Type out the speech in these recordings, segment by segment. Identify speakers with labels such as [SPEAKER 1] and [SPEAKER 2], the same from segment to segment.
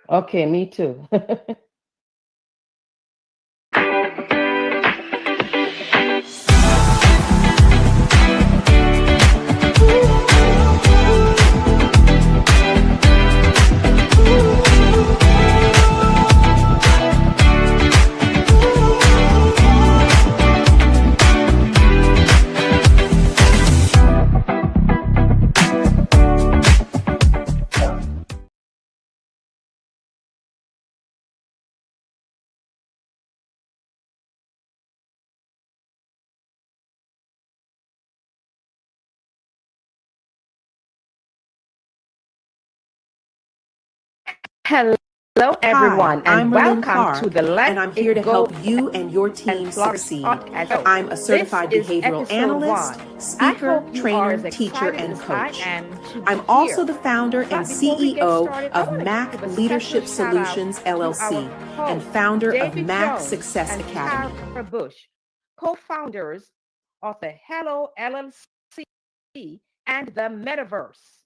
[SPEAKER 1] Okay, me too. Hello,
[SPEAKER 2] Hi,
[SPEAKER 1] everyone,
[SPEAKER 2] I'm
[SPEAKER 1] and
[SPEAKER 2] Merlyn
[SPEAKER 1] welcome to
[SPEAKER 2] Clark,
[SPEAKER 1] the
[SPEAKER 2] and
[SPEAKER 1] Let
[SPEAKER 2] I'm here
[SPEAKER 1] It
[SPEAKER 2] to
[SPEAKER 1] Go
[SPEAKER 2] help you and your
[SPEAKER 1] and
[SPEAKER 2] team
[SPEAKER 1] Flourish
[SPEAKER 2] succeed.
[SPEAKER 1] podcast show.
[SPEAKER 2] I'm a
[SPEAKER 1] This
[SPEAKER 2] certified
[SPEAKER 1] is
[SPEAKER 2] behavioral
[SPEAKER 1] episode
[SPEAKER 2] analyst,
[SPEAKER 1] 1. I
[SPEAKER 2] speaker,
[SPEAKER 1] hope you are
[SPEAKER 2] trainer,
[SPEAKER 1] as
[SPEAKER 2] teacher,
[SPEAKER 1] excited
[SPEAKER 2] and
[SPEAKER 1] as I
[SPEAKER 2] coach.
[SPEAKER 1] am to be
[SPEAKER 2] I'm also
[SPEAKER 1] here.
[SPEAKER 2] the founder and
[SPEAKER 1] But before we get
[SPEAKER 2] CEO
[SPEAKER 1] started, I
[SPEAKER 2] of
[SPEAKER 1] want to
[SPEAKER 2] Mac
[SPEAKER 1] give a special
[SPEAKER 2] Leadership
[SPEAKER 1] shout out
[SPEAKER 2] Solutions
[SPEAKER 1] to our
[SPEAKER 2] LLC and
[SPEAKER 1] hosts,
[SPEAKER 2] founder of
[SPEAKER 1] David
[SPEAKER 2] Mac
[SPEAKER 1] Jones
[SPEAKER 2] Success
[SPEAKER 1] and
[SPEAKER 2] Academy.
[SPEAKER 1] Tara Bush, co-founders of the Hello LLC and the Metaverse.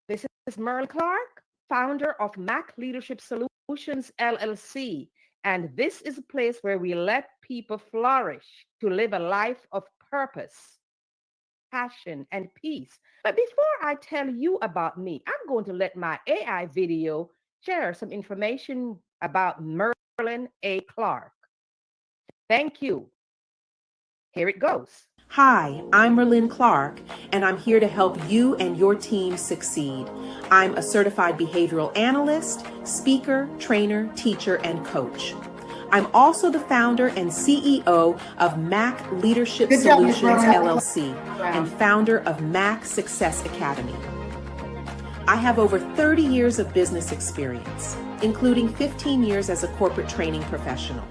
[SPEAKER 1] This is Merlyn Clark, founder of Mac Leadership Solutions LLC, and this is a place where we let people flourish to live a life of purpose, passion, and peace. But before I tell you about me, I'm going to let my AI video share some information about Merlyn A. Clark. Thank you. Here it goes.
[SPEAKER 2] Hi, I'm Merlyn Clark, and I'm here to help you and your team succeed. I'm a certified behavioral analyst, speaker, trainer, teacher, and coach. I'm also the founder and CEO of Mac Leadership Solutions LLC and founder of Mac Success Academy. I have over 30 years of business experience, including 15 years as a corporate training professional.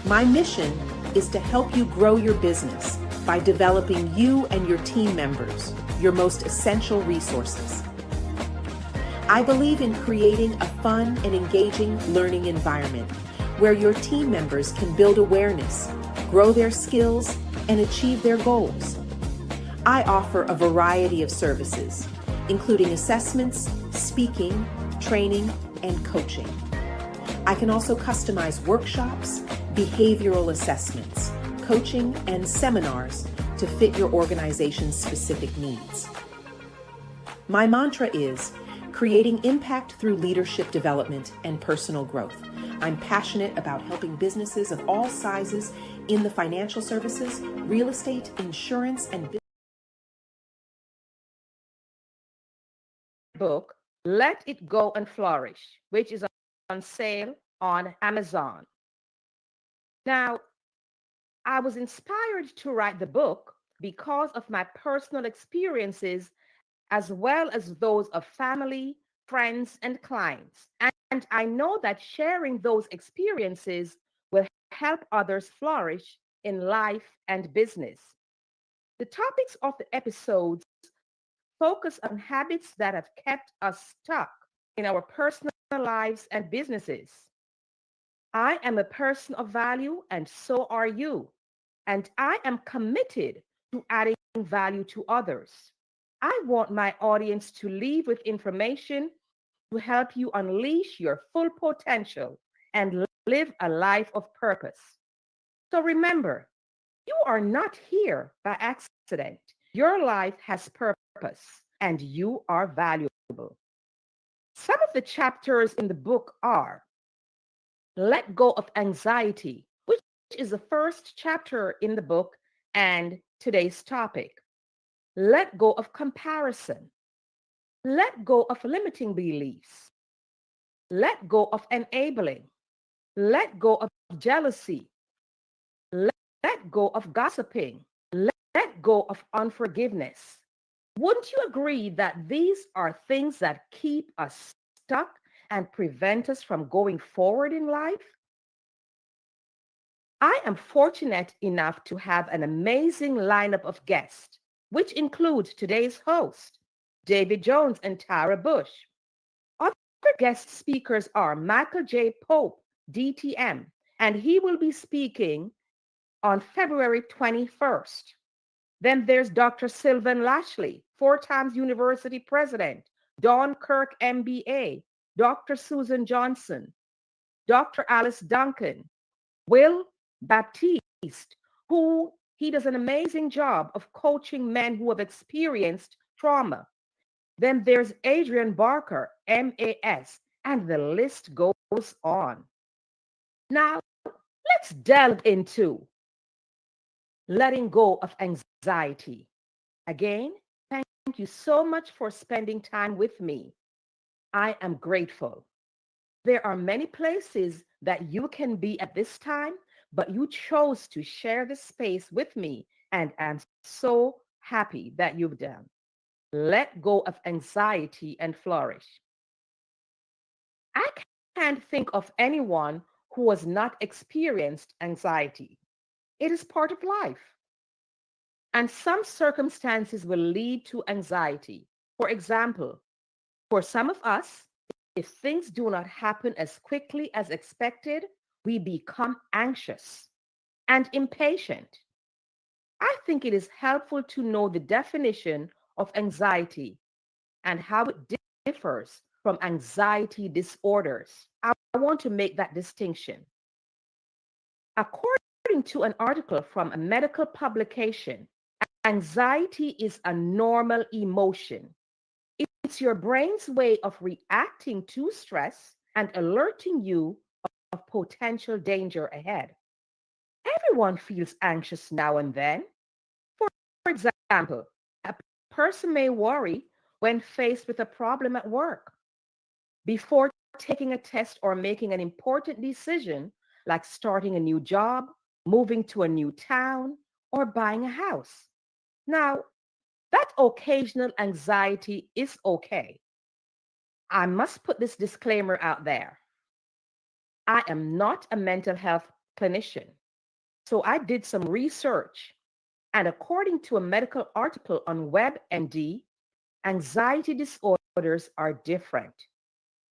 [SPEAKER 2] My mission is to help you grow your business by developing you and your team members, your most essential resources. I believe in creating a fun and engaging learning environment where your team members can build awareness, grow their skills, and achieve their goals. I offer a variety of services, including assessments, speaking, training, and coaching. I can also customize workshops, behavioral assessments, coaching, and seminars to fit your organization's specific needs. My mantra is creating impact through leadership development and personal growth. I'm passionate about helping businesses of all sizes in the financial services, real estate, insurance, and business.
[SPEAKER 1] Book, Let It Go and Flourish, which is on sale on Amazon. Now, I was inspired to write the book because of my personal experiences as well as those of family, friends, and clients. And I know that sharing those experiences will help others flourish in life and business. The topics of the episodes focus on habits that have kept us stuck in our personal lives and businesses. I am a person of value, and so are you. And I am committed to adding value to others. I want my audience to leave with information to help you unleash your full potential and live a life of purpose. So remember, you are not here by accident. Your life has purpose and you are valuable. Some of the chapters in the book are Let Go of Anxiety, which is the first chapter in the book and today's topic. Let go of comparison. Let go of limiting beliefs. Let go of enabling. Let go of jealousy. Let go of gossiping. Let go of unforgiveness. Wouldn't you agree that these are things that keep us stuck and prevent us from going forward in life? I am fortunate enough to have an amazing lineup of guests, which include today's host, David Jones and Tara Bush. Other guest speakers are Michael J. Pope, DTM, and he will be speaking on February 21st. Then there's Dr. Sylvan Lashley, 4 times university president, Dawn Kirk MBA, Dr. Susan Johnson, Dr. Alice Duncan, Will Baptiste, who he does an amazing job of coaching men who have experienced trauma. Then there's Adrian Barker, MAS, and the list goes on. Now, let's delve into letting go of anxiety. Again, thank you so much for spending time with me. I am grateful. There are many places that you can be at this time, but you chose to share this space with me, and I'm so happy that you've done. Let go of anxiety and flourish. I can't think of anyone who has not experienced anxiety. It is part of life. And some circumstances will lead to anxiety. For example, for some of us, if things do not happen as quickly as expected, we become anxious and impatient. I think it is helpful to know the definition of anxiety and how it differs from anxiety disorders. I want to make that distinction. According to an article from a medical publication, anxiety is a normal emotion. It's your brain's way of reacting to stress and alerting you of potential danger ahead. Everyone feels anxious now and then. For example, a person may worry when faced with a problem at work. Before taking a test or making an important decision, like starting a new job, moving to a new town, or buying a house. Now, that occasional anxiety is okay. I must put this disclaimer out there. I am not a mental health clinician. So I did some research, and according to a medical article on WebMD, anxiety disorders are different.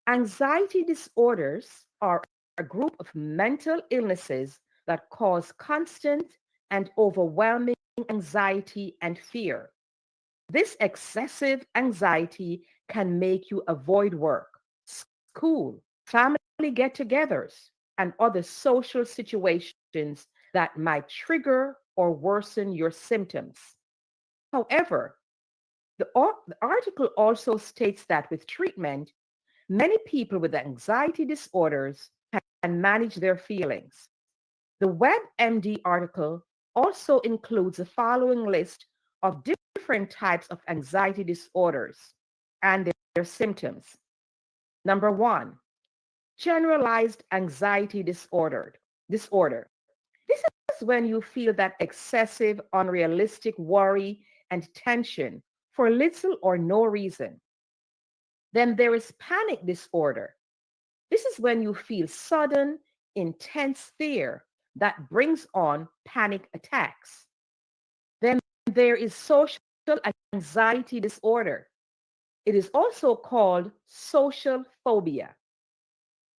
[SPEAKER 1] Anxiety disorders are a group of mental illnesses that cause constant and overwhelming anxiety and fear. This excessive anxiety can make you avoid work, school, family get togethers, and other social situations that might trigger or worsen your symptoms. However, the article also states that with treatment, many people with anxiety disorders can manage their feelings. The WebMD article also includes the following list of different types of anxiety disorders and their symptoms. Number one, generalized anxiety disorder. This is when you feel that excessive, unrealistic worry and tension for little or no reason. Then there is panic disorder. This is when you feel sudden, intense fear that brings on panic attacks. Then there is social anxiety disorder. It is also called social phobia.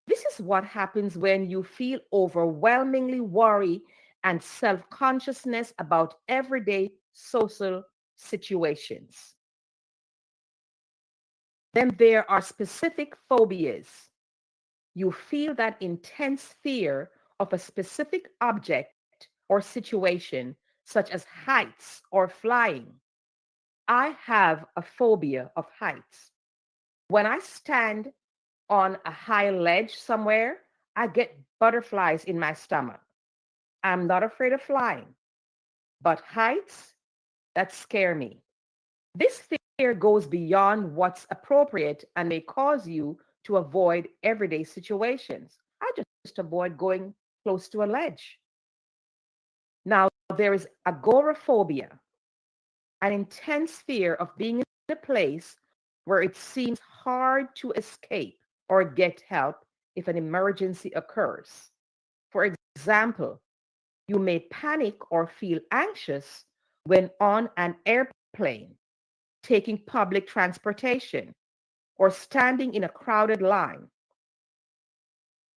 [SPEAKER 1] This is what happens when you feel overwhelmingly worry and self-consciousness about everyday social situations. Then there are specific phobias. You feel that intense fear of a specific object or situation, such as heights or flying. I have a phobia of heights. When I stand on a high ledge somewhere, I get butterflies in my stomach. I'm not afraid of flying, but heights, that scare me. This fear goes beyond what's appropriate and may cause you to avoid everyday situations. I just avoid going close to a ledge. Now, there is agoraphobia, an intense fear of being in a place where it seems hard to escape or get help if an emergency occurs. For example, you may panic or feel anxious when on an airplane, taking public transportation, or standing in a crowded line.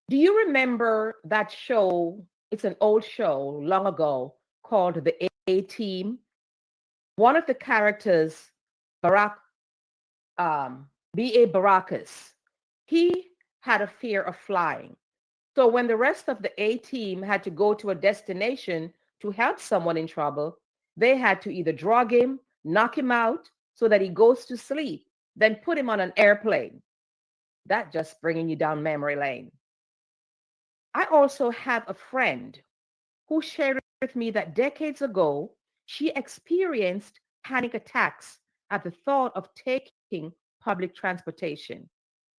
[SPEAKER 1] Do you remember that show? It's an old show long ago called The A-Team. One of the characters, Barack, B.A. Baracus, He had a fear of flying. So when the rest of the A team had to go to a destination to help someone in trouble, they had to either drug him, knock him out so that he goes to sleep, then put him on an airplane. That just bringing you down memory lane. I also have a friend who shared with me that decades ago, she experienced panic attacks at the thought of taking public transportation.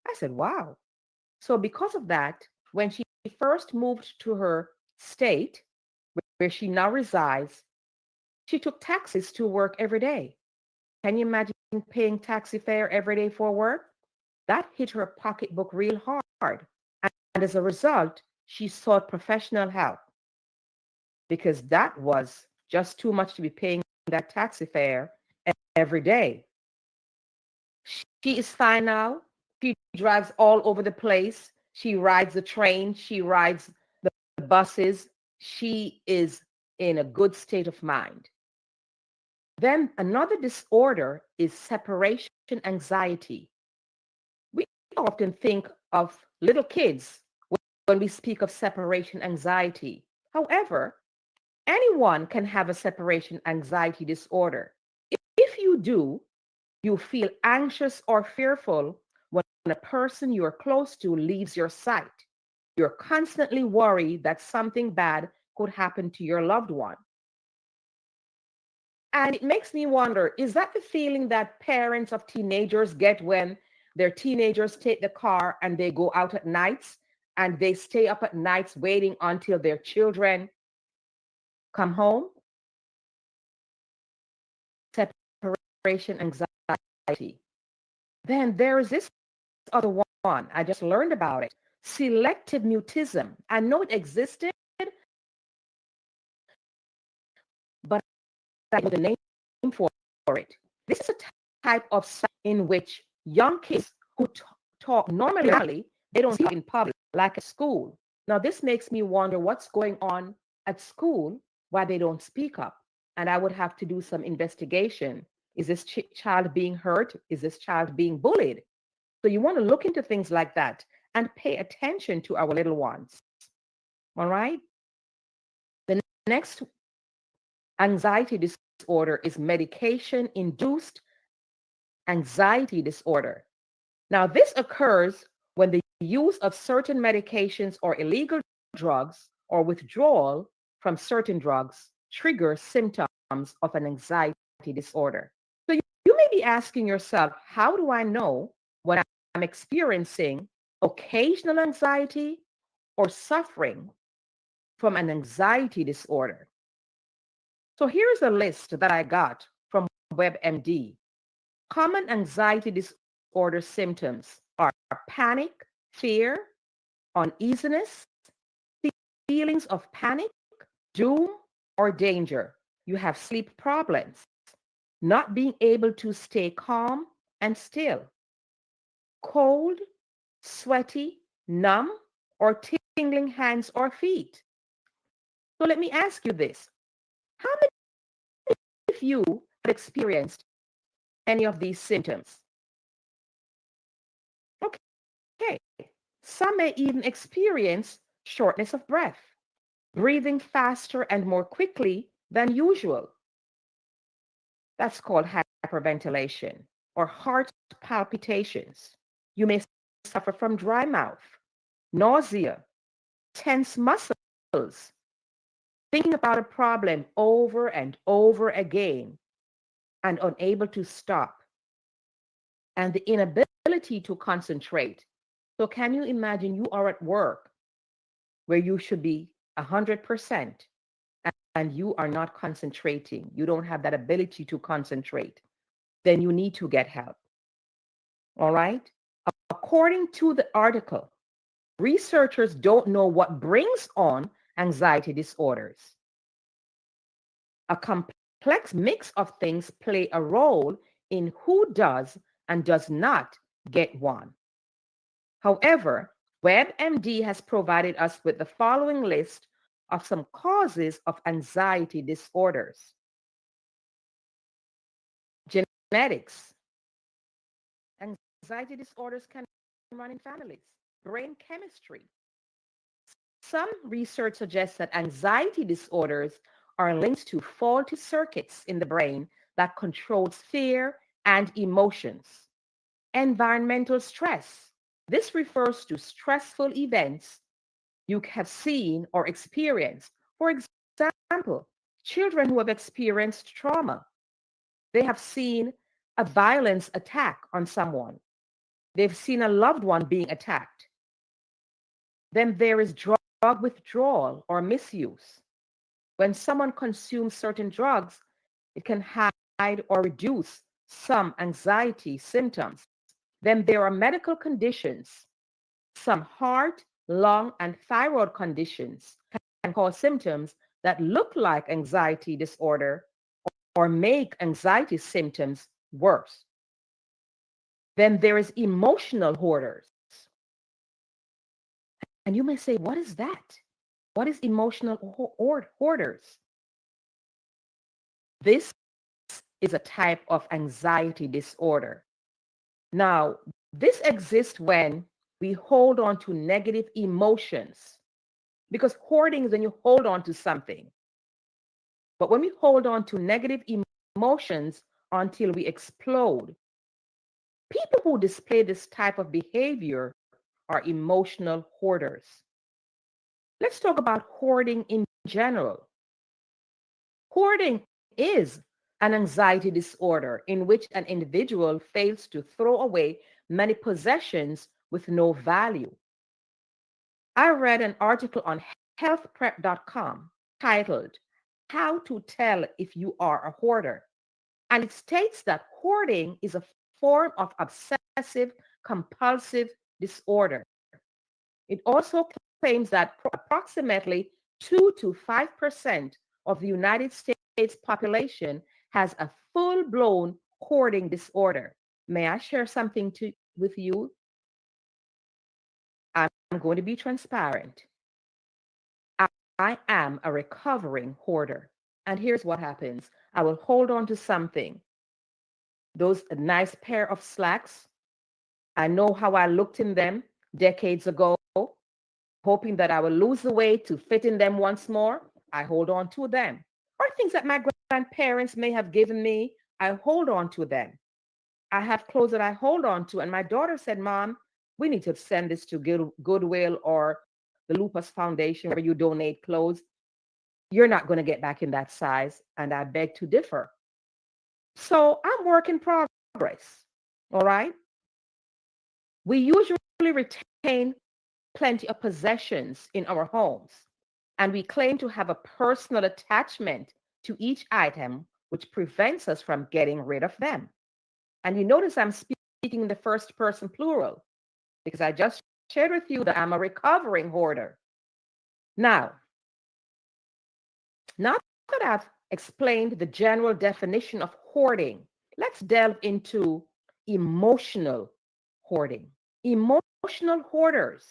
[SPEAKER 1] I said, wow. So, because of that, when she first moved to her state, where she now resides, she took taxis to work every day. Can you imagine paying taxi fare every day for work? That hit her pocketbook real hard. And as a result, she sought professional help because that was just too much to be paying that taxi fare every day. She is fine now. She drives all over the place. She rides the train. She rides the buses. She is in a good state of mind. Then another disorder is separation anxiety. We often think of little kids when we speak of separation anxiety. However, anyone can have a separation anxiety disorder. If you do, you feel anxious or fearful when a person you're close to leaves your sight. You're constantly worried that something bad could happen to your loved one. And it makes me wonder, is that the feeling that parents of teenagers get when their teenagers take the car and they go out at nights and they stay up at nights waiting until their children come home? Separation anxiety. Then there is this other one. I just learned about it. Selective mutism. I know it existed, but I know the name for it. This is a type of in which young kids who talk normally, they don't speak in public, like at school. Now, this makes me wonder what's going on at school, why they don't speak up. And I would have to do some investigation. Is this child being hurt? Is this child being bullied? So you want to look into things like that and pay attention to our little ones. All right. The next anxiety disorder is medication induced anxiety disorder. Now, this occurs when the use of certain medications or illegal drugs or withdrawal from certain drugs triggers symptoms of an anxiety disorder. So you may be asking yourself, how do I know when I'm experiencing occasional anxiety or suffering from an anxiety disorder? So here's a list that I got from WebMD. Common anxiety disorder symptoms are panic, fear, uneasiness, feelings of panic, doom, or danger. You have sleep problems, not being able to stay calm and still, cold, sweaty, numb, or tingling hands or feet. So let me ask you this. How many of you have experienced any of these symptoms? Okay. Some may even experience shortness of breath, breathing faster and more quickly than usual. That's called hyperventilation or heart palpitations. You may suffer from dry mouth, nausea, tense muscles, thinking about a problem over and over again and unable to stop, and the inability to concentrate. So, can you imagine you are at work where you should be 100% and you are not concentrating? You don't have that ability to concentrate. Then you need to get help. All right? According to the article, researchers don't know what brings on anxiety disorders. A complex mix of things play a role in who does and does not get one. However, WebMD has provided us with the following list of some causes of anxiety disorders. Genetics. Anxiety disorders can run in families. Brain chemistry. Some research suggests that anxiety disorders are linked to faulty circuits in the brain that controls fear and emotions. Environmental stress. This refers to stressful events you have seen or experienced. For example, children who have experienced trauma, they have seen a violence attack on someone. They've seen a loved one being attacked. Then there is drug withdrawal or misuse. When someone consumes certain drugs, it can hide or reduce some anxiety symptoms. Then there are medical conditions. Some heart, lung, and thyroid conditions can cause symptoms that look like anxiety disorder or make anxiety symptoms worse. Then there is emotional hoarders. And you may say, what is that? What is emotional hoarders? This is a type of anxiety disorder. Now, this exists when we hold on to negative emotions, because hoarding is when you hold on to something. But when we hold on to negative emotions until we explode, people who display this type of behavior are emotional hoarders. Let's talk about hoarding in general. Hoarding is an anxiety disorder in which an individual fails to throw away many possessions with no value. I read an article on healthprep.com titled, How to Tell If You Are a Hoarder. And it states that hoarding is a form of obsessive compulsive disorder. It also claims that approximately 2 to 5% of the United States population has a full-blown hoarding disorder. May I share something with you? I'm going to be transparent. I am a recovering hoarder. And here's what happens. I will hold on to something. Those nice pair of slacks, I know how I looked in them decades ago, hoping that I will lose the weight to fit in them once more. I hold on to them. Or things that my grandparents may have given me, I hold on to them. I have clothes that I hold on to. And my daughter said, Mom, we need to send this to Goodwill or the Lupus Foundation where you donate clothes. You're not going to get back in that size. And I beg to differ. So I'm work in progress. All right. We usually retain plenty of possessions in our homes, and we claim to have a personal attachment to each item, which prevents us from getting rid of them. And you notice I'm speaking in the first person plural because I just shared with you that I'm a recovering hoarder. Now that I've explained the general definition of hoarding, let's delve into emotional hoarding. Emotional hoarders,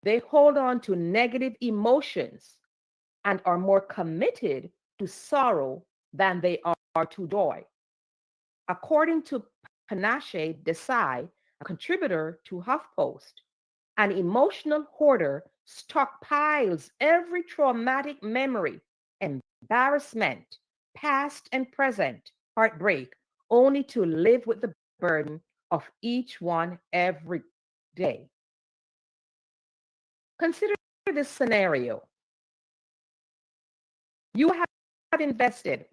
[SPEAKER 1] they hold on to negative emotions and are more committed to sorrow than they are to joy. According to Panache Desai, a contributor to HuffPost, an emotional hoarder stockpiles every traumatic memory, embarrassment, past and present, heartbreak, only to live with the burden of each one every day. Consider this scenario. You have invested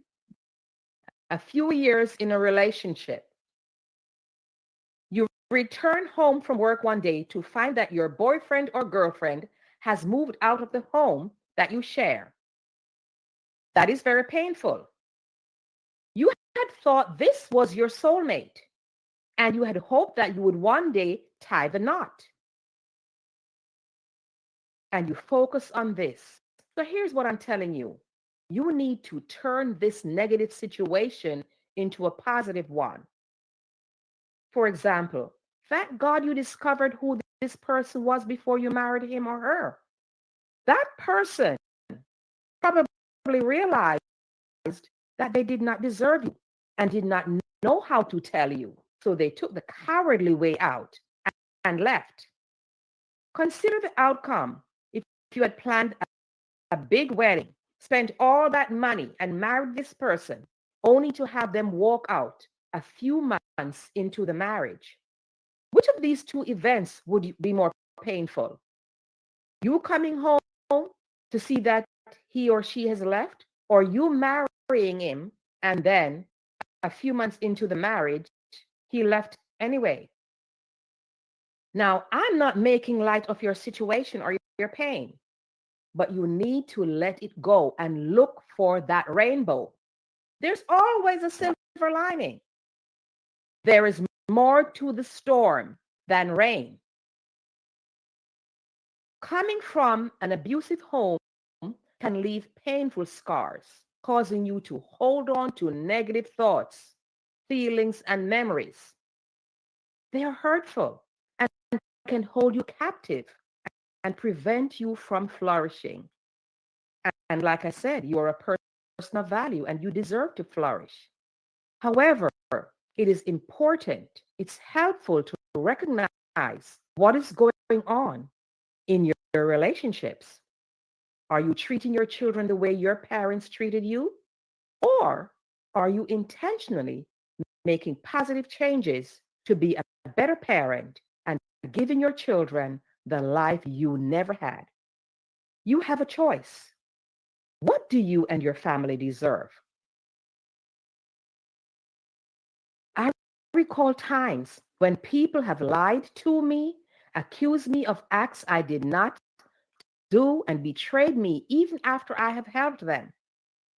[SPEAKER 1] a few years in a relationship. You return home from work one day to find that your boyfriend or girlfriend has moved out of the home that you share. That is very painful. You had thought this was your soulmate, and you had hoped that you would one day tie the knot. And you focus on this. So here's what I'm telling you. You need to turn this negative situation into a positive one. For example, thank God you discovered who this person was before you married him or her. That person probably realized that they did not deserve you and did not know how to tell you. So they took the cowardly way out and left. Consider the outcome if you had planned a big wedding, spent all that money, and married this person, only to have them walk out a few months into the marriage. Which of these two events would be more painful? You coming home to see that he or she has left, or you marrying him and then a few months into the marriage, he left anyway? Now, I'm not making light of your situation or your pain, but you need to let it go and look for that rainbow. There's always a silver lining. There is more to the storm than rain. Coming from an abusive home can leave painful scars, causing you to hold on to negative thoughts, feelings, and memories. They are hurtful and can hold you captive and prevent you from flourishing. And like I said, you are a person of value and you deserve to flourish. However, it is important, it's helpful to recognize what is going on in your relationships. Are you treating your children the way your parents treated you? Or are you intentionally making positive changes to be a better parent and giving your children the life you never had? You have a choice. What do you and your family deserve? I recall times when people have lied to me, accused me of acts I did not do, and betrayed me even after I have helped them.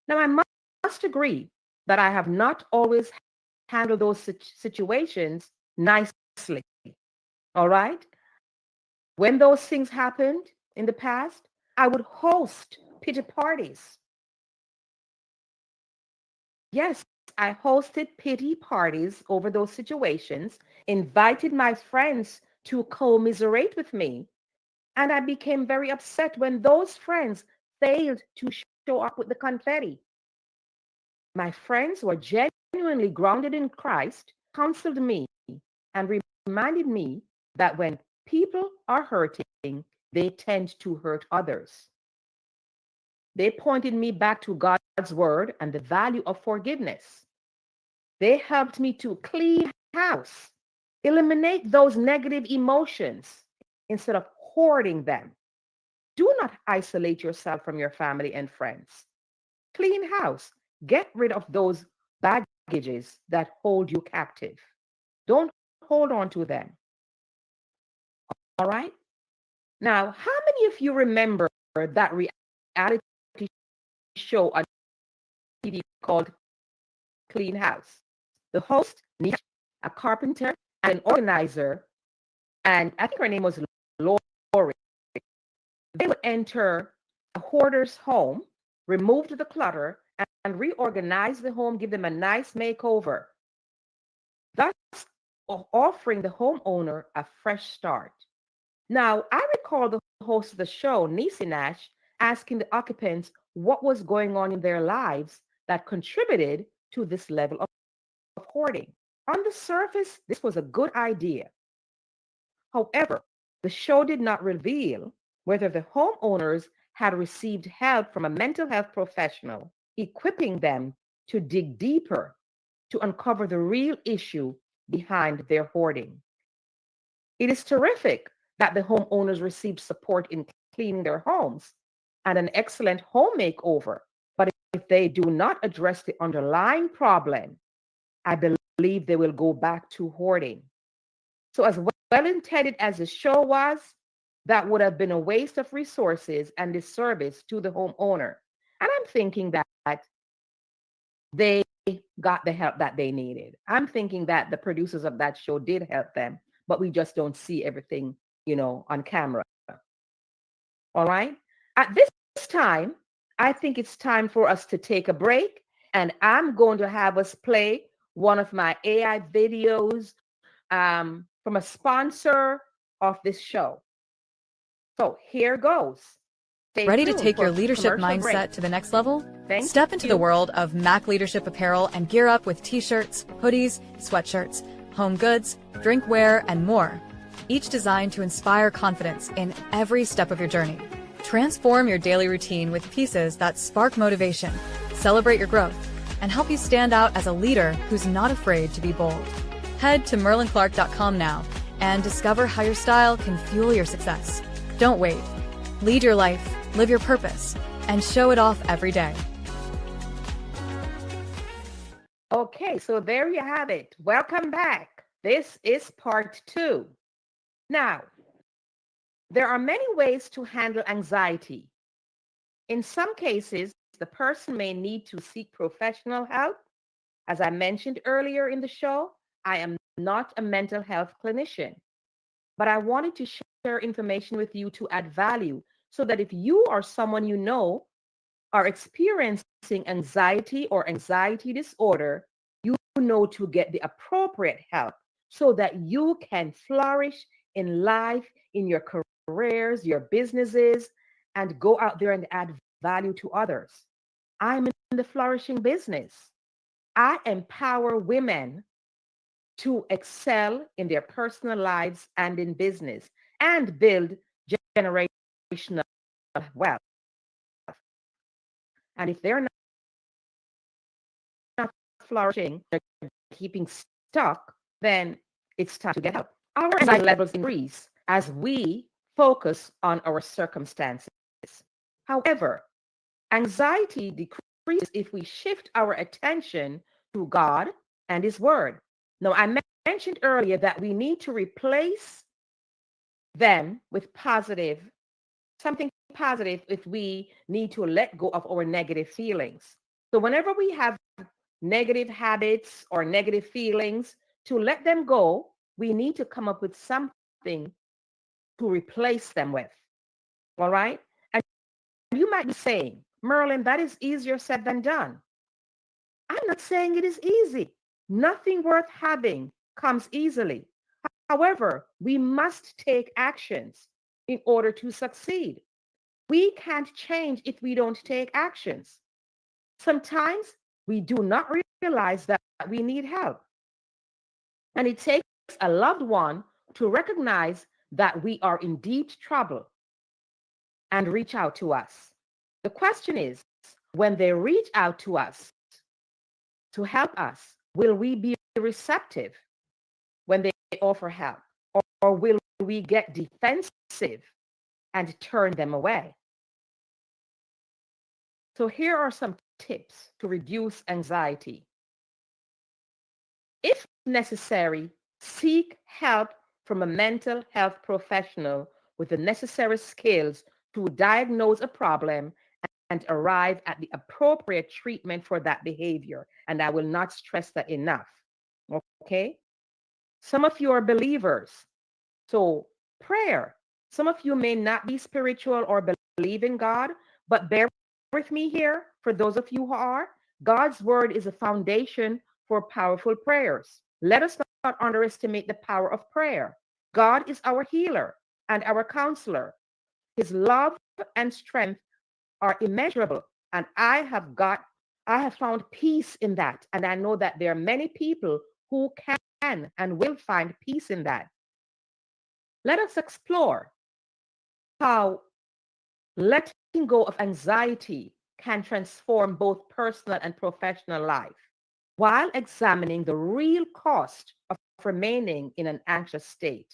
[SPEAKER 1] Now, I must agree that I have not always handled those situations nicely. All right? When those things happened in the past, I would host pity parties. Yes, I hosted pity parties over those situations, invited my friends to commiserate with me, and I became very upset when those friends failed to show up with the confetti. My friends who are genuinely grounded in Christ counseled me and reminded me that when people are hurting, they tend to hurt others. They pointed me back to God's word and the value of forgiveness. They helped me to clean house, eliminate those negative emotions instead of hoarding them. Do not isolate yourself from your family and friends. Clean house. Get rid of those baggages that hold you captive. Don't hold on to them. All right? Now, how many of you remember that reality show on TV called Clean House? The host, a carpenter and an organizer, and I think her name was Lori. They would enter a hoarder's home, remove the clutter, and reorganize the home, give them a nice makeover, thus offering the homeowner a fresh start. Now, I recall the host of the show, Niecy Nash, asking the occupants what was going on in their lives that contributed to this level of hoarding. On the surface, this was a good idea. However, the show did not reveal whether the homeowners had received help from a mental health professional, equipping them to dig deeper to uncover the real issue behind their hoarding. It is terrific that the homeowners received support in cleaning their homes and an excellent home makeover. But if they do not address the underlying problem, I believe they will go back to hoarding. So as well-intended as the show was, that would have been a waste of resources and disservice to the homeowner. And I'm thinking that they got the help that they needed. I'm thinking that the producers of that show did help them, but we just don't see everything, on camera. All right. At this time, I think it's time for us to take a break, and I'm going to have us play one of my AI videos from a sponsor of this show. So here goes.
[SPEAKER 3] Ready to take your leadership mindset to the next level? Step into the world of Mac Leadership Apparel and gear up with t-shirts, hoodies, sweatshirts, home goods, drinkware, and more. each designed to inspire confidence in every step of your journey. Transform your daily routine with pieces that spark motivation, celebrate your growth, and help you stand out as a leader who's not afraid to be bold. Head to merlynclark.com now and discover how your style can fuel your success. Don't wait. Lead your life, live your purpose, and show it off every day.
[SPEAKER 1] Okay, so there you have it. Welcome back. This is part 2. Now, there are many ways to handle anxiety. In some cases, the person may need to seek professional help. As I mentioned earlier in the show, I am not a mental health clinician, but I wanted to share information with you to add value so that if you or someone you know are experiencing anxiety or anxiety disorder, you know to get the appropriate help so that you can flourish in life, in your careers, your businesses, and go out there and add value to others. I'm in the flourishing business. I empower women to excel in their personal lives and in business and build generational wealth. And if they're not flourishing, they're keeping stuck, then it's time to get help. Our anxiety levels increase as we focus on our circumstances. However, anxiety decreases if we shift our attention to God and His Word. Now, I mentioned earlier that we need to replace them with something positive if we need to let go of our negative feelings. So whenever we have negative habits or negative feelings, to let them go, we need to come up with something to replace them with. All right? And you might be saying, Merlyn, that is easier said than done. I'm not saying it is easy. Nothing worth having comes easily. However, we must take actions in order to succeed. We can't change if we don't take actions. Sometimes we do not realize that we need help. And it takes a loved one to recognize that we are in deep trouble and reach out to us. The question is, when they reach out to us to help us, will we be receptive when they offer help? Or will we get defensive and turn them away? So here are some tips to reduce anxiety. If necessary, seek help from a mental health professional with the necessary skills to diagnose a problem and arrive at the appropriate treatment for that behavior. And I will not stress that enough. Okay? Some of you are believers. So prayer. Some of you may not be spiritual or believe in God, but bear with me here. For those of you who are, God's word is a foundation for powerful prayers. Let us not underestimate the power of prayer. God is our healer and our counselor. His love and strength are immeasurable. And I have found peace in that. And I know that there are many people who can and will find peace in that. Let us explore how letting go of anxiety can transform both personal and professional life while examining the real cost of remaining in an anxious state.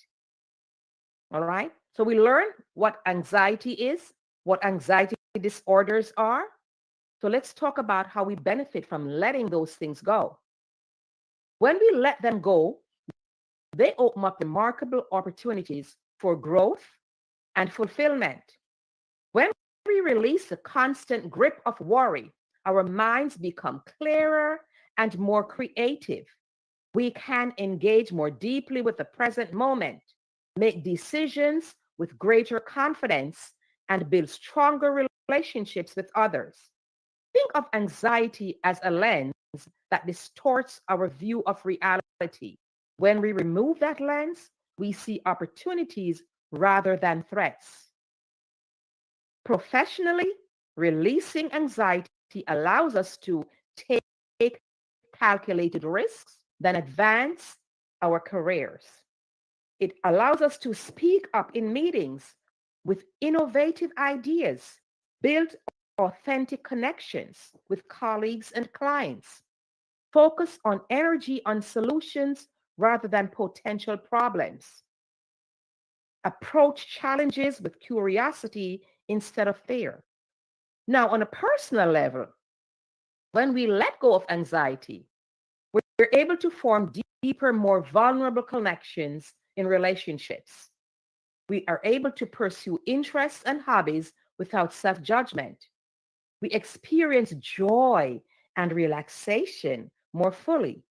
[SPEAKER 1] All right? So we learn what anxiety is, what anxiety disorders are. So let's talk about how we benefit from letting those things go. When we let them go, they open up remarkable opportunities for growth and fulfillment. When we release the constant grip of worry, our minds become clearer and more creative. We can engage more deeply with the present moment, make decisions with greater confidence, and build stronger relationships with others. Think of anxiety as a lens that distorts our view of reality. When we remove that lens, we see opportunities rather than threats. Professionally, releasing anxiety allows us to take calculated risks, then advance our careers. It allows us to speak up in meetings with innovative ideas, build authentic connections with colleagues and clients, focus on energy on solutions rather than potential problems, approach challenges with curiosity instead of fear. Now, on a personal level, when we let go of anxiety, we're able to form deeper, more vulnerable connections in relationships. We are able to pursue interests and hobbies without self judgment. We experience joy and relaxation more fully.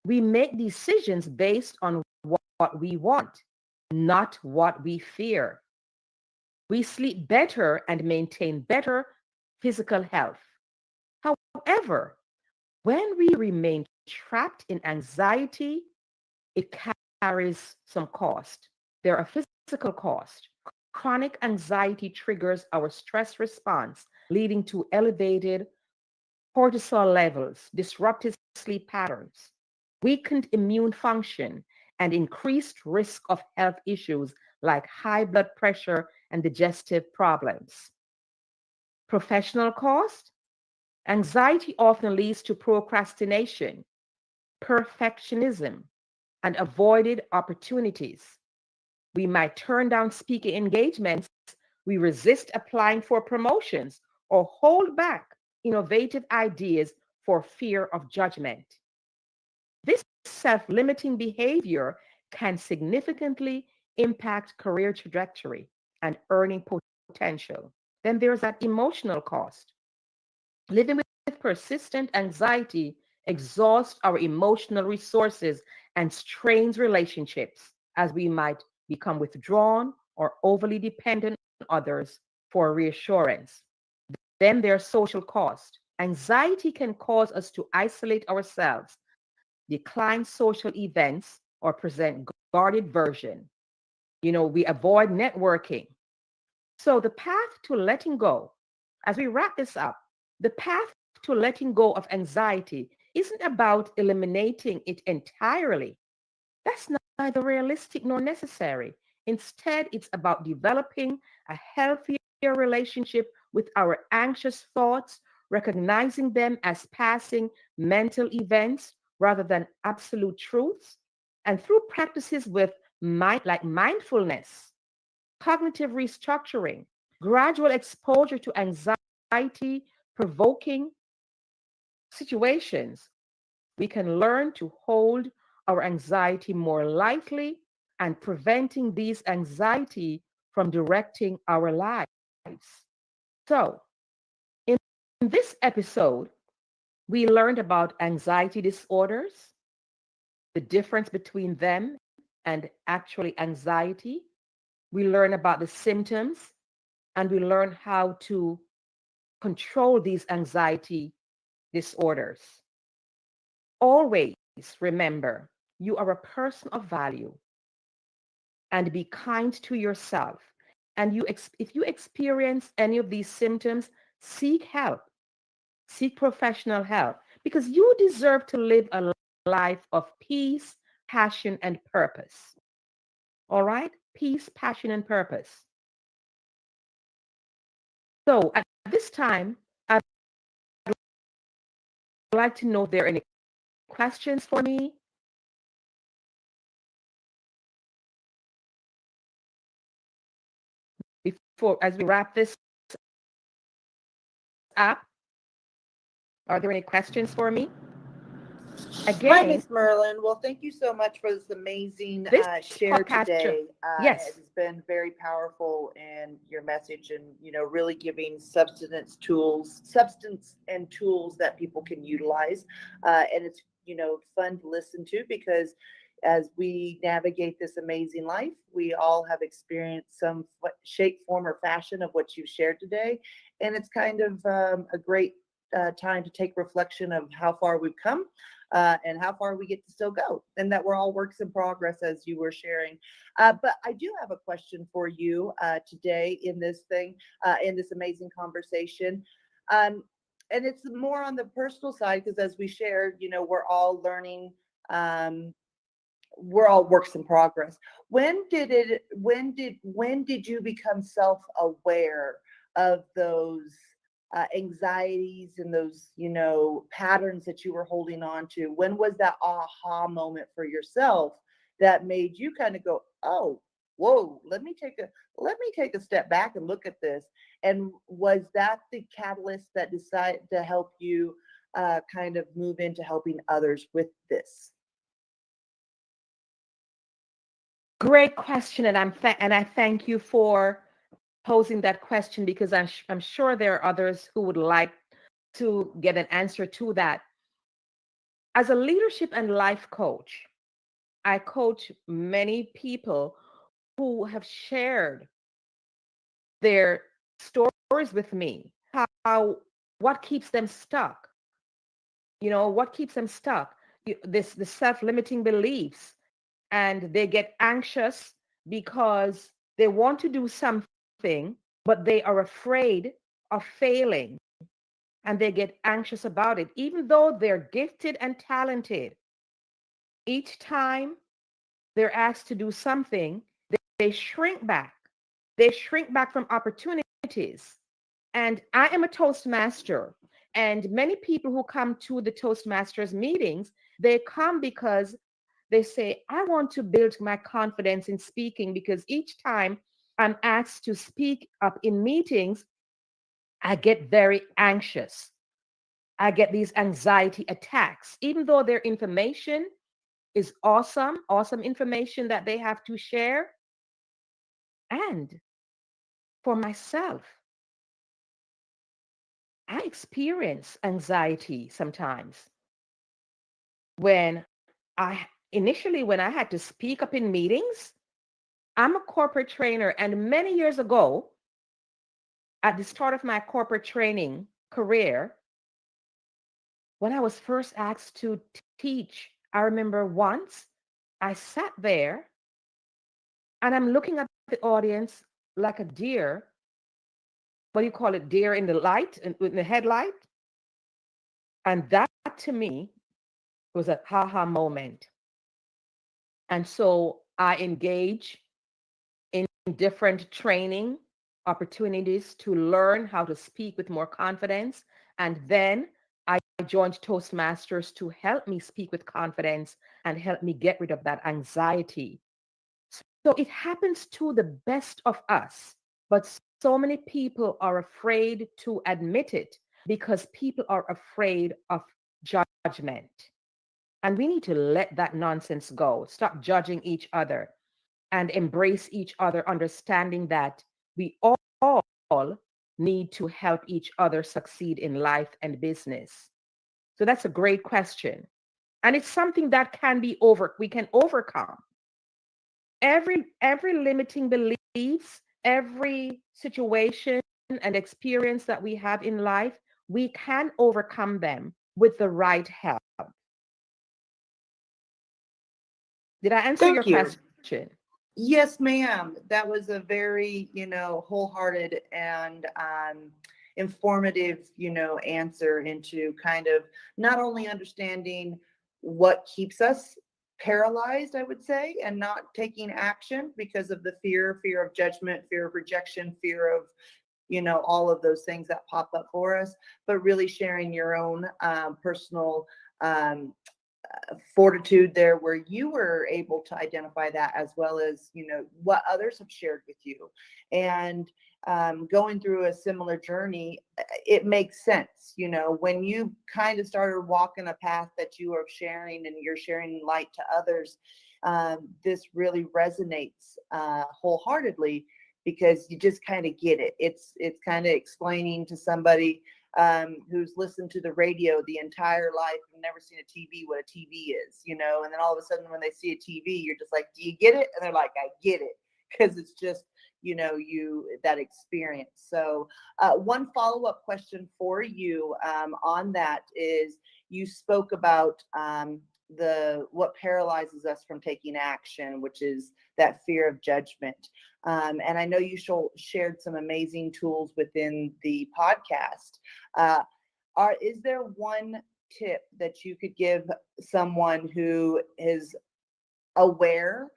[SPEAKER 1] We make decisions based on what we want, not what we fear. We sleep better and maintain better physical health. However, when we remain trapped in anxiety, it carries some cost. There are physical costs. Chronic anxiety triggers our stress response, leading to elevated cortisol levels, disrupted sleep patterns, weakened immune function, and increased risk of health issues like high blood pressure and digestive problems. Professional cost. Anxiety often leads to procrastination, perfectionism, and avoided opportunities. We might turn down speaking engagements, we resist applying for promotions, or hold back innovative ideas for fear of judgment. This self limiting behavior can significantly impact career trajectory and earning potential. Then there's that emotional cost. Living with persistent anxiety exhausts our emotional resources and strains relationships as we might become withdrawn or overly dependent on others for reassurance. Then there's social cost. Anxiety can cause us to isolate ourselves, decline social events, or present guarded version. We avoid networking. So the path to letting go, as we wrap this up, the path to letting go of anxiety isn't about eliminating it entirely. That's neither realistic nor necessary. Instead, it's about developing a healthier relationship with our anxious thoughts, recognizing them as passing mental events rather than absolute truths. And through practices with like mindfulness, cognitive restructuring, gradual exposure to anxiety provoking situations, we can learn to hold our anxiety more lightly and preventing these anxiety from directing our lives. So, in this episode, we learned about anxiety disorders, the difference between them and actually anxiety. We learned about the symptoms and we learned how to control these anxiety disorders. Always remember, you are a person of value and be kind to yourself. And if you experience any of these symptoms, seek help, seek professional help, because you deserve to live a life of peace, passion, and purpose. All right? Peace, passion, and purpose. So at this time, I'd like to know if there are any questions for me. As we wrap this up, are there any questions for me?
[SPEAKER 4] Hi,
[SPEAKER 1] Again,
[SPEAKER 4] Miss Merlyn. Well, thank you so much for this amazing
[SPEAKER 1] this
[SPEAKER 4] share
[SPEAKER 1] podcast,
[SPEAKER 4] today.
[SPEAKER 1] yes.
[SPEAKER 4] It has been very powerful in your message, and really giving substance and tools that people can utilize. And it's fun to listen to, because as we navigate this amazing life, we all have experienced some shape, form, or fashion of what you've shared today, and it's kind of a great time to take reflection of how far we've come. And how far we get to still go, and that we're all works in progress, as you were sharing. But I do have a question for you today in this amazing conversation. And it's more on the personal side, because as we shared, we're all learning we're all works in progress. When did you become self-aware of those anxieties and those, patterns that you were holding on to? When was that aha moment for yourself that made you kind of go, oh, whoa, let me take a step back and look at this? And was that the catalyst that decided to help you kind of move into helping others with this?
[SPEAKER 1] Great question, and I thank you for posing that question, because I'm sure there are others who would like to get an answer to that. As a leadership and life coach, I coach many people who have shared their stories with me, how what keeps them stuck, what keeps them stuck, the self-limiting beliefs, and they get anxious because they want to do something, but they are afraid of failing, and they get anxious about it, even though they're gifted and talented. Each time they're asked to do something, they shrink back. They shrink back from opportunities. And I am a Toastmaster. And many people who come to the Toastmasters meetings, they come because they say, I want to build my confidence in speaking, because each time I'm asked to speak up in meetings, I get very anxious. I get these anxiety attacks, even though their information is awesome, awesome information that they have to share. And for myself, I experience anxiety sometimes when when I had to speak up in meetings. I'm a corporate trainer, and many years ago, at the start of my corporate training career, when I was first asked to teach, I remember once I sat there and I'm looking at the audience like a deer. What do you call it? Deer in the light, in the headlight. And that to me was a haha moment. And so I engage in different training opportunities to learn how to speak with more confidence. And then I joined Toastmasters to help me speak with confidence and help me get rid of that anxiety. So it happens to the best of us, but so many people are afraid to admit it because people are afraid of judgment. And we need to let that nonsense go. Stop judging each other and embrace each other, understanding that we all need to help each other succeed in life and business. So that's a great question. And it's something that we can overcome. Every limiting beliefs, every situation and experience that we have in life, we can overcome them with the right help. Did I answer your
[SPEAKER 4] Thank you.
[SPEAKER 1] question?
[SPEAKER 4] Yes, ma'am. That was a very, wholehearted and informative, answer into kind of not only understanding what keeps us paralyzed, I would say, and not taking action because of the fear of judgment, fear of rejection, fear of, all of those things that pop up for us, but really sharing your own personal fortitude there, where you were able to identify that, as well as what others have shared with you, and going through a similar journey. It makes sense, when you kind of started walking a path that you are sharing and you're sharing light to others. This really resonates wholeheartedly, because you just kind of get it. It's kind of explaining to somebody who's listened to the radio the entire life and never seen a TV what a TV is, and then all of a sudden when they see a TV, you're just like, do you get it? And they're like, I get it, because it's just, that experience. So one follow-up question for you on that is, you spoke about what paralyzes us from taking action, which is that fear of judgment. And I know you shared some amazing tools within the podcast. Is there one tip that you could give someone who is aware,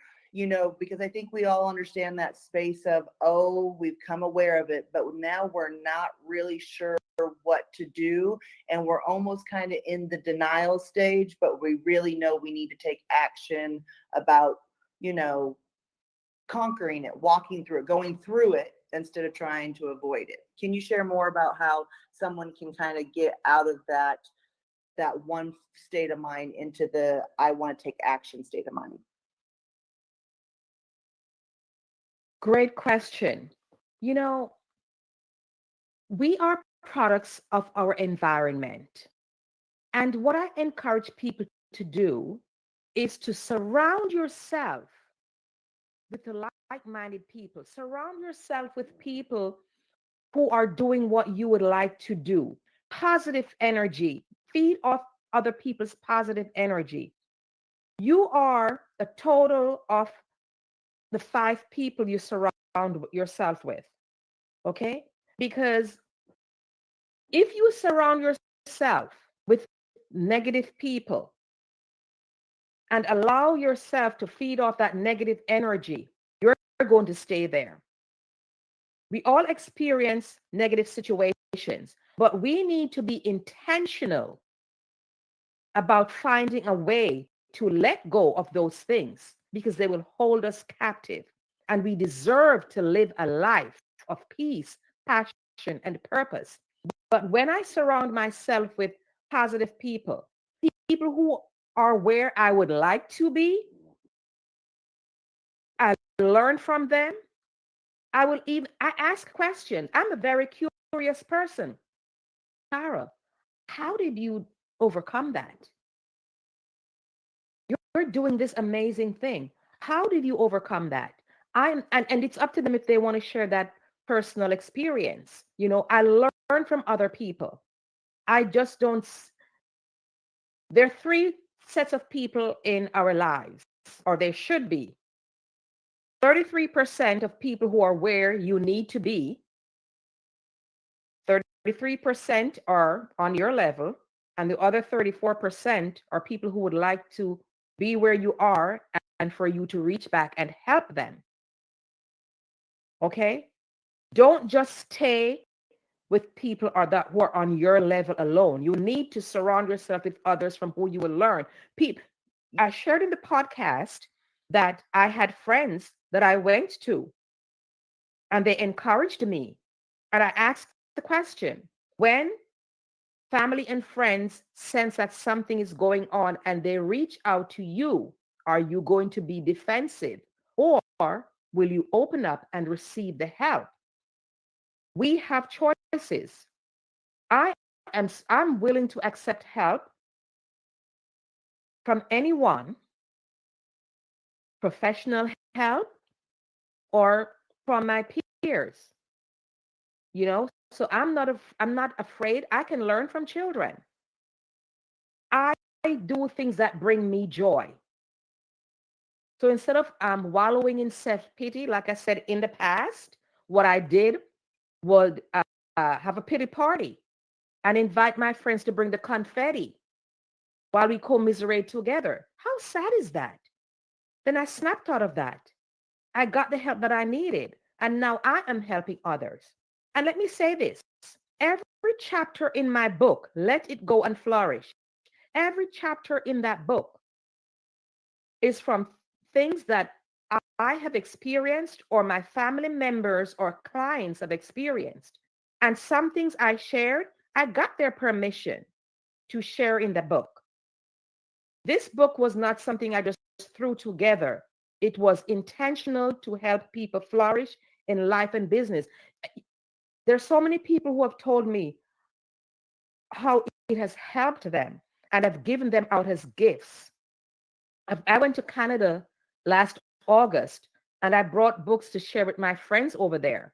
[SPEAKER 4] because I think we all understand that space of, oh, we've come aware of it, but now we're not really sure what to do. And we're almost kind of in the denial stage, but we really know we need to take action about, conquering it, walking through it, going through it instead of trying to avoid it. Can you share more about how someone can kind of get out of that one state of mind into the I want to take action state of mind?
[SPEAKER 1] Great question. We are products of our environment. And what I encourage people to do is to surround yourself with the like-minded people. Surround yourself with people who are doing what you would like to do. Positive energy. Feed off other people's positive energy. You are a total of the 5 people you surround yourself with. Okay? Because if you surround yourself with negative people and allow yourself to feed off that negative energy, you're going to stay there. We all experience negative situations, but we need to be intentional about finding a way to let go of those things because they will hold us captive. And we deserve to live a life of peace, passion, and purpose. But when I surround myself with positive people, people who are where I would like to be, I learn from them. I ask questions. I'm a very curious person. Tara, how did you overcome that? You're doing this amazing thing. How did you overcome that? And it's up to them if they want to share that personal experience. I learn from other people. I just don't. There are 3 sets of people in our lives, or there should be. 33% of people who are where you need to be. 33% are on your level, and the other 34% are people who would like to be where you are and for you to reach back and help them. Okay? Don't just stay with people who are on your level alone. You need to surround yourself with others from who you will learn. I shared in the podcast that I had friends that I went to and they encouraged me. And I asked the question, when family and friends sense that something is going on and they reach out to you, are you going to be defensive or will you open up and receive the help? We have choices. I'm willing to accept help from anyone, professional help or from my peers. So I'm not afraid. I can learn from children. I do things that bring me joy. So instead of wallowing in self-pity, like I said in the past, what I did was have a pity party and invite my friends to bring the confetti while we commiserate together. How sad is that? Then I snapped out of that. I got the help that I needed, and now I am helping others. And let me say this, every chapter in my book, Let It Go and Flourish, every chapter in that book is from things that I have experienced or my family members or clients have experienced. And some things I shared, I got their permission to share in the book. This book was not something I just threw together. It was intentional to help people flourish in life and business. There's so many people who have told me how it has helped them and I've given them out as gifts. I went to Canada last August and I brought books to share with my friends over there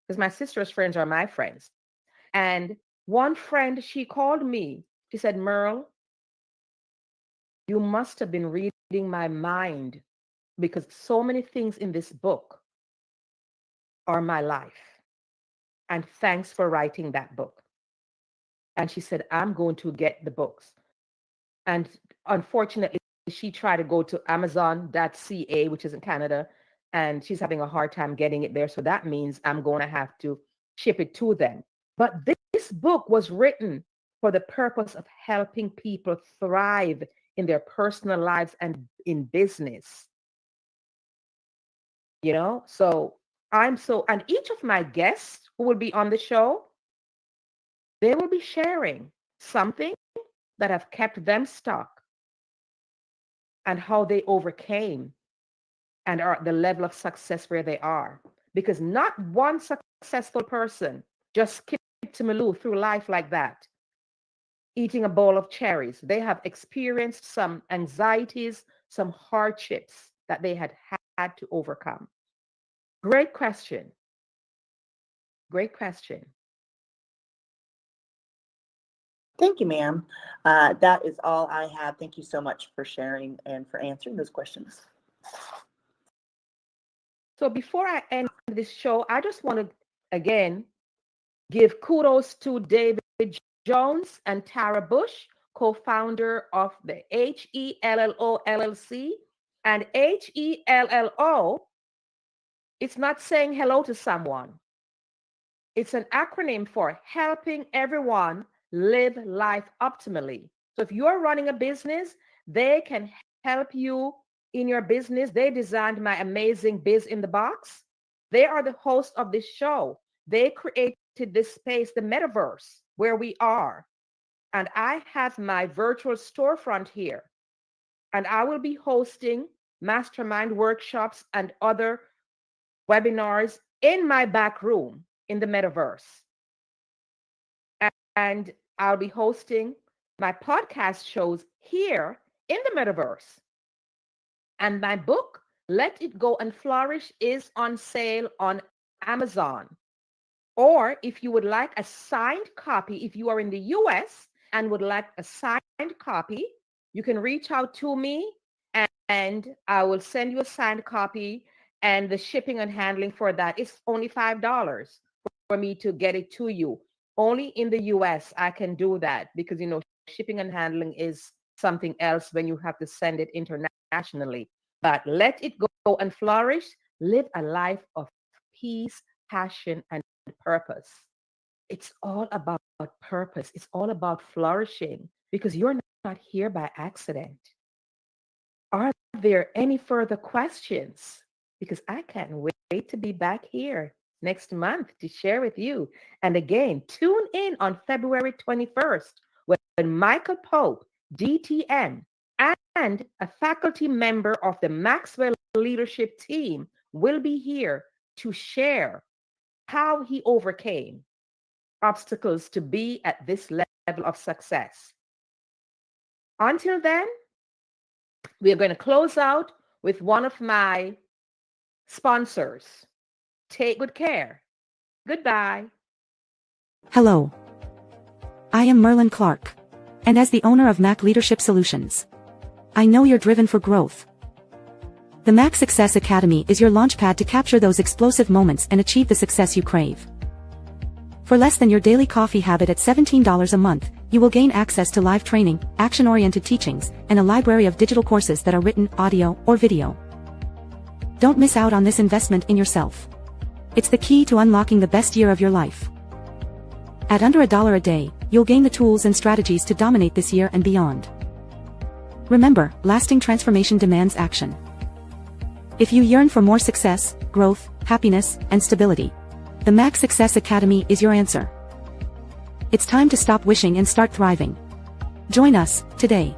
[SPEAKER 1] because my sister's friends are my friends. And one friend, she called me. She said, Merle, you must have been reading my mind because so many things in this book are my life. And thanks for writing that book. And she said, I'm going to get the books. And unfortunately, she tried to go to Amazon.ca, which is in Canada, and she's having a hard time getting it there. So that means I'm going to have to ship it to them. But this book was written for the purpose of helping people thrive in their personal lives and in business. So and each of my guests who will be on the show, they will be sharing something that have kept them stuck and how they overcame and are at the level of success where they are. Because not one successful person just skipped to Malou through life like that, eating a bowl of cherries. They have experienced some anxieties, some hardships that they had to overcome. Great question. Great question.
[SPEAKER 4] Thank you, ma'am. That is all I have. Thank you so much for sharing and for answering those questions.
[SPEAKER 1] So before I end this show, I just want to, again, give kudos to David Jones and Tara Bush, co-founder of the HELLO LLC. And HELLO, it's not saying hello to someone. It's an acronym for helping everyone live life optimally. So if you're running a business, they can help you in your business. They designed my amazing Biz in the Box. They are the host of this show. They created this space, the metaverse, where we are. And I have my virtual storefront here. And I will be hosting mastermind workshops and other webinars in my back room in the metaverse. And I'll be hosting my podcast shows here in the metaverse. And my book, Let It Go and Flourish, is on sale on Amazon. Or if you would like a signed copy, if you are in the US and would like a signed copy, you can reach out to me and I will send you a signed copy, and the shipping and handling for that is only $5 for me to get it to you. Only in the US I can do that because, shipping and handling is something else when you have to send it internationally. But Let It Go and Flourish, live a life of peace, passion, and purpose. It's all about purpose. It's all about flourishing because you're not here by accident. Are there any further questions? Because I can't wait to be back here next month to share with you. And again, tune in on February 21st when Michael Pope, DTN, and a faculty member of the Maxwell leadership team will be here to share how he overcame obstacles to be at this level of success. Until then, we are going to close out with one of my sponsors. Take good care. Goodbye.
[SPEAKER 5] Hello. I am Merlyn Clark. And as the owner of Mac Leadership Solutions, I know you're driven for growth. The Mac Success Academy is your launchpad to capture those explosive moments and achieve the success you crave. For less than your daily coffee habit at $17 a month, you will gain access to live training, action-oriented teachings, and a library of digital courses that are written, audio, or video. Don't miss out on this investment in yourself. It's the key to unlocking the best year of your life. At under $1 a day, you'll gain the tools and strategies to dominate this year and beyond. Remember, lasting transformation demands action. If you yearn for more success, growth, happiness, and stability, the Mac Success Academy is your answer. It's time to stop wishing and start thriving. Join us today.